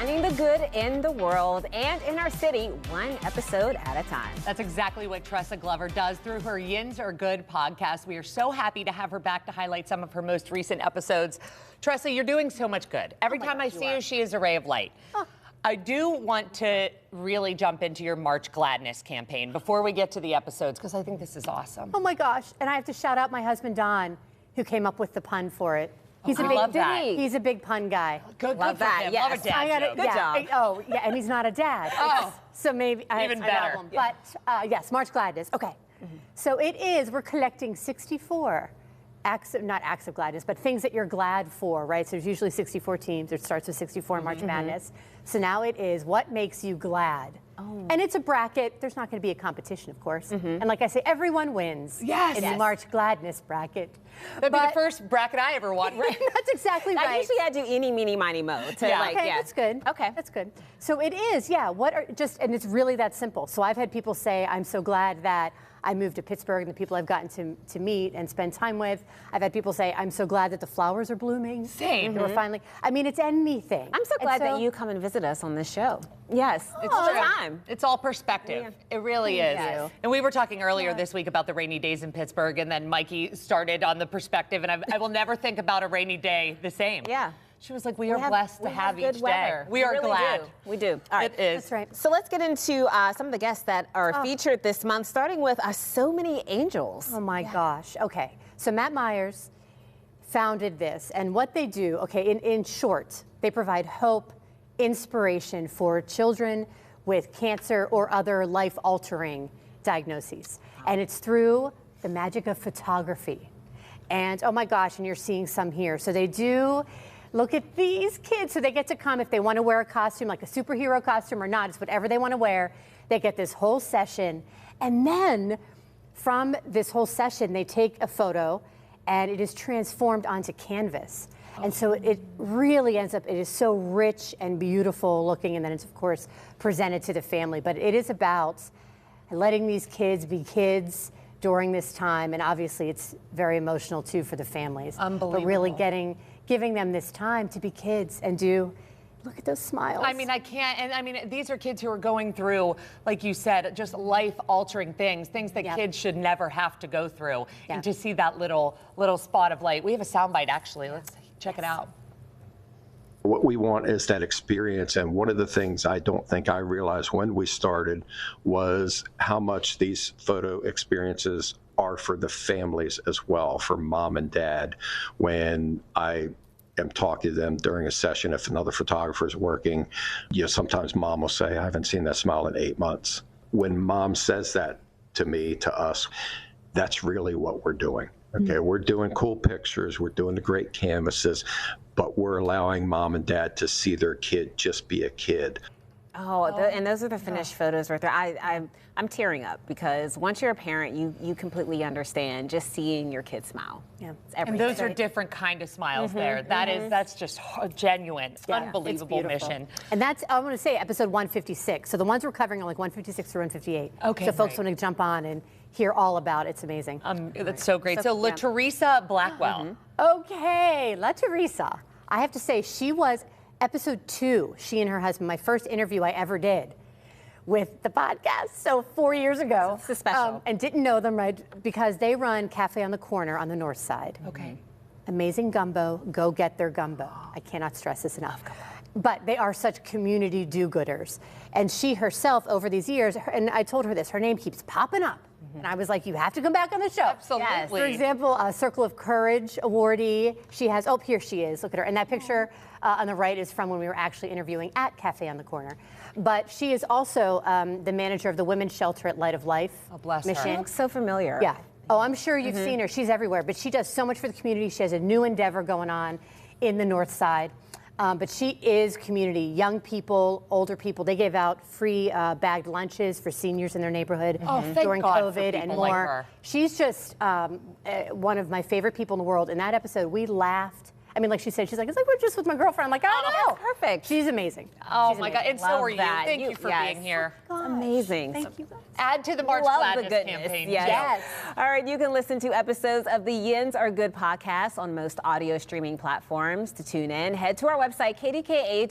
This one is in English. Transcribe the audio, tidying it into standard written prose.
finding the good in the world and in our city, one episode at a time. That's exactly what Tressa Glover does through her Yinz Are Good podcast. We are so happy to have her back to highlight some of her most recent episodes. Tressa, you're doing so much good. Every time I see you, she is a ray of light. Oh. I do want to really jump into your March Gladness campaign before we get to the episodes, because I think this is awesome. Oh my gosh, and I have to shout out my husband, Don, who came up with the pun for it. He's He's a big pun guy. Good love for that. him. Yes. Love a dad joke. Good job. Oh, yeah, and he's not a dad. Oh, so maybe even better. But yes, March Gladness. Okay, so it is. We're collecting 64 not acts of gladness, but things that you're glad for, right? So there's usually 64 teams. It starts with 64 in March Madness. So now it is what makes you glad. Oh. And it's a bracket. There's not going to be a competition, of course. And like I say, everyone wins. Yes. In the March Gladness bracket. That'd be the first bracket I ever won. Right? That's exactly right. I usually had to do eeny, meeny, miny, mo. Okay, that's good. Okay. That's good. So it is, yeah. And it's really that simple. So I've had people say, I'm so glad that I moved to Pittsburgh and the people I've gotten to meet and spend time with. I've had people say, I'm so glad that the flowers are blooming. Same. We're finally, I mean, it's anything. I'm so glad that you come and visit us on this show. Yes, it's all the time. It's all perspective. Yeah. It really is. Yes. And we were talking earlier this week about the rainy days in Pittsburgh, and then Mikey started on the perspective, and I will never think about a rainy day the same. Yeah. She was like, we are blessed to have good each weather. day. We are really glad. We do. All right. It is. That's right. So let's get into some of the guests that are featured this month, starting with So Many Angels. Oh my gosh. Okay. So Matt Myers founded this, and what they do, okay, in short, they provide hope, inspiration for children with cancer or other life-altering diagnoses. And it's through the magic of photography. And oh my gosh, and you're seeing some here. So they do. Look at these kids. So they get to come if they want to wear a costume, like a superhero costume or not. It's whatever they want to wear. They get this whole session. And then from this whole session, they take a photo and it is transformed onto canvas. And so it really ends up, it is so rich and beautiful looking. And then it's, of course, presented to the family. But it is about letting these kids be kids during this time. And obviously, it's very emotional, too, for the families. Unbelievable. But really giving them this time to be kids and look at those smiles. I mean, I can't, and I mean, these are kids who are going through, like you said, just life-altering things that kids should never have to go through. And to see that little spot of light. We have a soundbite, actually. Let's check it out. What we want is that experience, and one of the things I don't think I realized when we started was how much these photo experiences are for the families as well, for mom and dad. When I am talking to them during a session, if another photographer is working, sometimes mom will say, I haven't seen that smile in 8 months. When mom says that to me, to us, that's really what we're doing. Okay, we're doing cool pictures, we're doing the great canvases, but we're allowing mom and dad to see their kid just be a kid. And those are the finished photos right there. I'm tearing up because once you're a parent, you completely understand just seeing your kid smile. Yeah, it's everything. And those are different kind of smiles there. That's just a genuine, unbelievable mission. And that's, I want to say, episode 156. So the ones we're covering are like 156 through 158. Okay, so folks want to jump on and hear all about it. It's amazing. That's so great. So La Teresa Blackwell. Okay, La Teresa. I have to say, she was episode 2, she and her husband, my first interview I ever did with the podcast. So 4 years ago. This is special. And didn't know them, right? Because they run Cafe on the Corner on the north side. Okay. Amazing gumbo. Go get their gumbo. I cannot stress this enough. But they are such community do-gooders. And she herself, over these years, and I told her this, her name keeps popping up. And I was like, you have to come back on the show. Absolutely. Yes. For example, a Circle of Courage awardee. She has, here she is. Look at her. And that picture on the right is from when we were actually interviewing at Cafe on the Corner. But she is also the manager of the women's shelter at Light of Life. Oh, bless mission. her. She looks so familiar. Yeah. Oh, I'm sure you've seen her. She's everywhere. But she does so much for the community. She has a new endeavor going on in the north side. But she is community, young people, older people. They gave out free bagged lunches for seniors in their neighborhood during COVID and more. She's just one of my favorite people in the world. In that episode, we laughed I mean, like she said, she's like, it's like we're just with my girlfriend. I'm like, I know. Perfect. She's amazing. Oh She's my God, amazing. and so Love are you. that. Thank you for being here. Gosh, Amazing. Thank you guys. Add to the March Love Gladness the goodness. campaign. Yes. Yes. All right, you can listen to episodes of the Yinz Are Good podcast on most audio streaming platforms. To tune in, head to our website, kdka.com/talkpittsburgh.